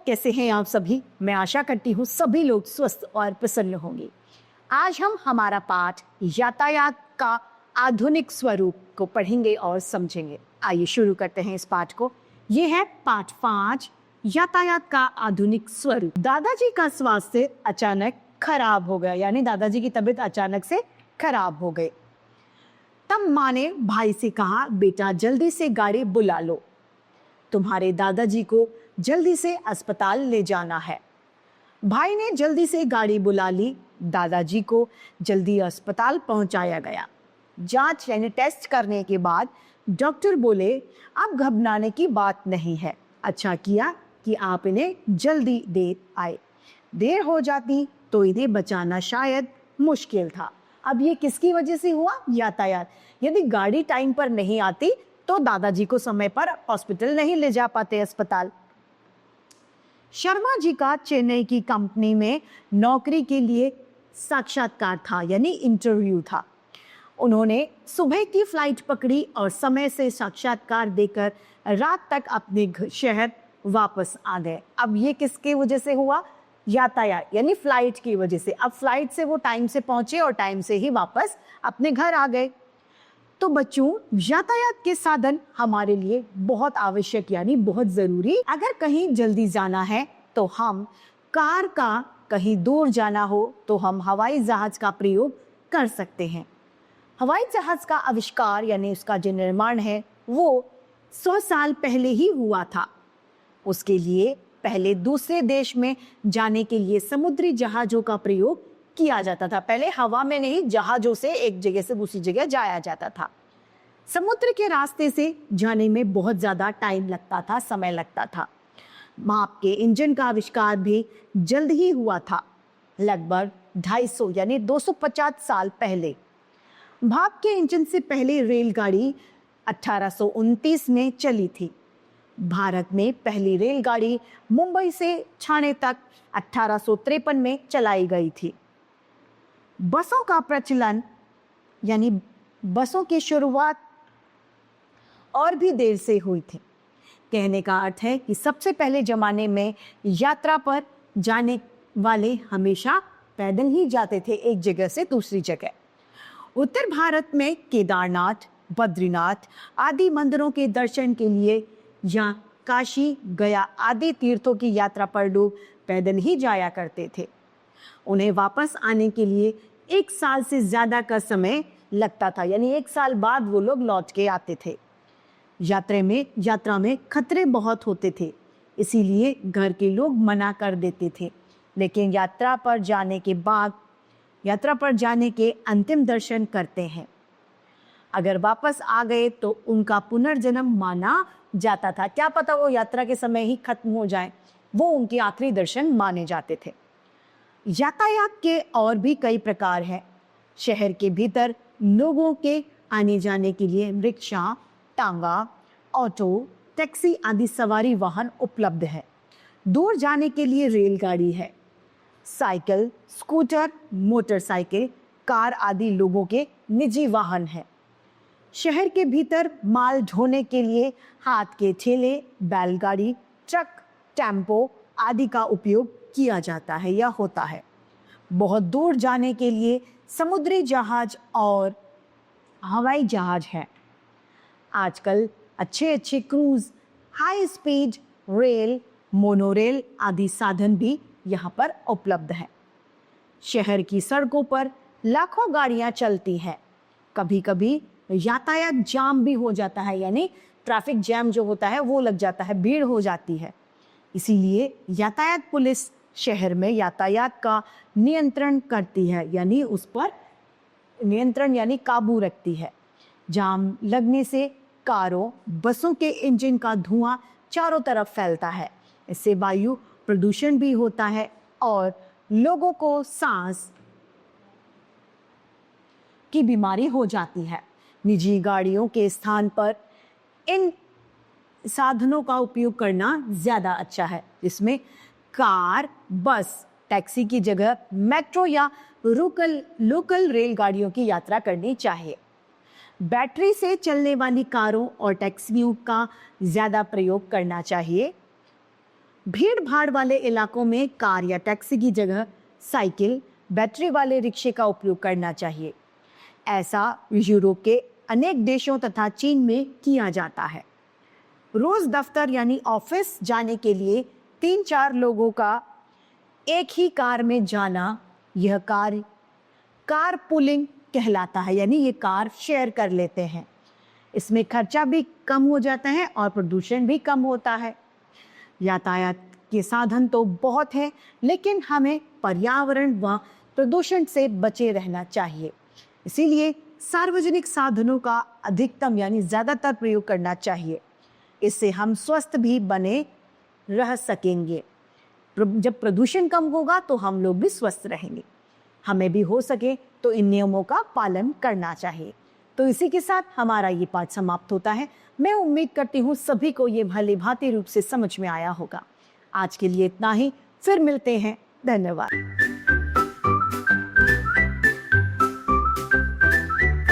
कैसे हैं आप सभी? मैं आशा करती हूँ सभी लोग स्वस्थ और प्रसन्न होंगे। आज हम हमारा पाठ यातायात का आधुनिक स्वरूप को पढ़ेंगे और समझेंगे। आइए शुरू करते हैं इस पाठ को। ये है पाठ 5, यातायात का आधुनिक स्वरूप। दादाजी का स्वास्थ्य अचानक खराब हो गया, यानी दादाजी की तबीयत अचानक से खराब हो गई। तब माँ ने भाई से कहा, बेटा जल्दी से गाड़ी बुला लो, तुम्हारे दादाजी को जल्दी से अस्पताल ले जाना है। भाई ने जल्दी से गाड़ी बुला ली। दादाजी को जल्दी अस्पताल पहुंचाया गया। जांच यानी टेस्ट करने के बाद डॉक्टर बोले, अब घबराने की बात नहीं है। अच्छा किया कि आप इन्हें जल्दी दे आए, देर हो जाती तो इन्हें बचाना शायद मुश्किल था। अब ये किसकी वजह से हुआ? यातायात। यदि गाड़ी टाइम पर नहीं आती तो दादाजी को समय पर हॉस्पिटल नहीं ले जा पाते अस्पताल। शर्मा जी का चेन्नई की कंपनी में नौकरी के लिए साक्षात्कार था, यानी इंटरव्यू था। उन्होंने सुबह की फ्लाइट पकड़ी और समय से साक्षात्कार देकर रात तक अपने शहर वापस आ गए। अब ये किसकी वजह से हुआ? यातायात, यानी फ्लाइट की वजह से। अब फ्लाइट से वो टाइम से पहुंचे और टाइम से ही वापस अपने घर आ गए। तो बच्चों, यातायात के साधन हमारे लिए बहुत आवश्यक यानी बहुत जरूरी। अगर कहीं जल्दी जाना है तो हम कार का, कहीं दूर जाना हो तो हम हवाई जहाज का प्रयोग कर सकते हैं। हवाई जहाज का आविष्कार यानी उसका जो निर्माण है वो 100 साल पहले ही हुआ था। उसके लिए पहले दूसरे देश में जाने के लिए समुद्री जहाजों का प्रयोग किया जाता था। पहले हवा में नहीं, जहाजों से एक जगह से दूसरी जगह जाया जाता था। समुद्र के रास्ते से जाने में बहुत ज्यादा टाइम लगता था, समय लगता था। भाप के इंजन का आविष्कार भी जल्द ही हुआ था, लगभग 250 यानी 250 साल पहले। भाप के इंजन से पहले रेलगाड़ी 1829 में चली थी। भारत में पहली रेलगाड़ी मुंबई से ठाणे तक 1853 में चलाई गई थी। बसों का प्रचलन यानी बसों की शुरुआत और भी देर से हुई थी। कहने का अर्थ है कि सबसे पहले जमाने में यात्रा पर जाने वाले हमेशा पैदल ही जाते थे एक जगह से दूसरी जगह। उत्तर भारत में केदारनाथ, बद्रीनाथ आदि मंदिरों के दर्शन के लिए या काशी, गया आदि तीर्थों की यात्रा पर लोग पैदल ही जाया करते थे। उन्हें वापस आने के लिए 1 साल से ज्यादा का समय लगता था, यानी 1 साल बाद वो लोग लौट के आते थे। यात्रा में खतरे बहुत होते थे, इसीलिए घर के लोग मना कर देते थे। लेकिन यात्रा पर जाने के अंतिम दर्शन करते हैं। अगर वापस आ गए तो उनका पुनर्जन्म माना जाता था। क्या पता वो यात्रा के समय ही खत्म हो जाए, वो उनके आखिरी दर्शन माने जाते थे। यातायात के और भी कई प्रकार हैं। शहर के भीतर लोगों के आने जाने के लिए रिक्शा, टांगा, ऑटो, टैक्सी आदि सवारी वाहन उपलब्ध है। दूर जाने के लिए रेलगाड़ी है। साइकिल, स्कूटर, मोटरसाइकिल, कार आदि लोगों के निजी वाहन है। शहर के भीतर माल ढोने के लिए हाथ के ठेले, बैलगाड़ी, ट्रक, टेम्पो आदि का उपयोग किया जाता है या होता है। बहुत दूर जाने के लिए समुद्री जहाज और हवाई जहाज है। आजकल अच्छे cruise, high speed rail, monorail आदि साधन भी यहाँ पर उपलब्ध हैं। शहर की सड़कों पर लाखों गाड़ियाँ चलती हैं। कभी कभी यातायात जाम भी हो जाता है, यानी ट्रैफिक जैम जो होता है वो लग जाता है, भीड़ हो जाती है। इसीलिए यातायात पुलिस शहर में यातायात का नियंत्रण करती है, यानी उस पर नियंत्रण यानी काबू रखती है। जाम लगने से कारों, बसों के इंजन का धुआं चारों तरफ फैलता है। इससे वायु प्रदूषण भी होता है और लोगों को सांस की बीमारी हो जाती है। निजी गाड़ियों के स्थान पर इन साधनों का उपयोग करना ज्यादा अच्छा है, जिसमें कार, बस, टैक्सी की जगह मेट्रो या लोकल रेलगाड़ियों की यात्रा करनी चाहिए। बैटरी से चलने वाली कारों और टैक्सियों का ज्यादा प्रयोग करना चाहिए। भीड़ भाड़ वाले इलाकों में कार या टैक्सी की जगह साइकिल, बैटरी वाले रिक्शे का उपयोग करना चाहिए। ऐसा यूरोप के अनेक देशों तथा चीन में किया जाता है। रोज दफ्तर यानी ऑफिस जाने के लिए 3-4 लोगों का एक ही कार में जाना, यह कार पुलिंग कहलाता है, यानी ये कार शेयर कर लेते हैं। इसमें खर्चा भी कम हो जाता है और प्रदूषण भी कम होता है। यातायात के साधन तो बहुत हैं, लेकिन हमें पर्यावरण व प्रदूषण से बचे रहना चाहिए। इसीलिए सार्वजनिक साधनों का अधिकतम यानी ज़्यादातर प्रयोग करना चाहिए। इससे हम स्वस्थ भी बने रह सकेंगे। जब प्रदूषण कम होगा तो हम लोग भी स्वस्थ रहेंगे। हमें भी हो सके तो इन नियमों का पालन करना चाहिए। तो इसी के साथ हमारा ये पाठ समाप्त होता है। मैं उम्मीद करती हूँ सभी को ये भली भांति रूप से समझ में आया होगा। आज के लिए इतना ही, फिर मिलते हैं। धन्यवाद।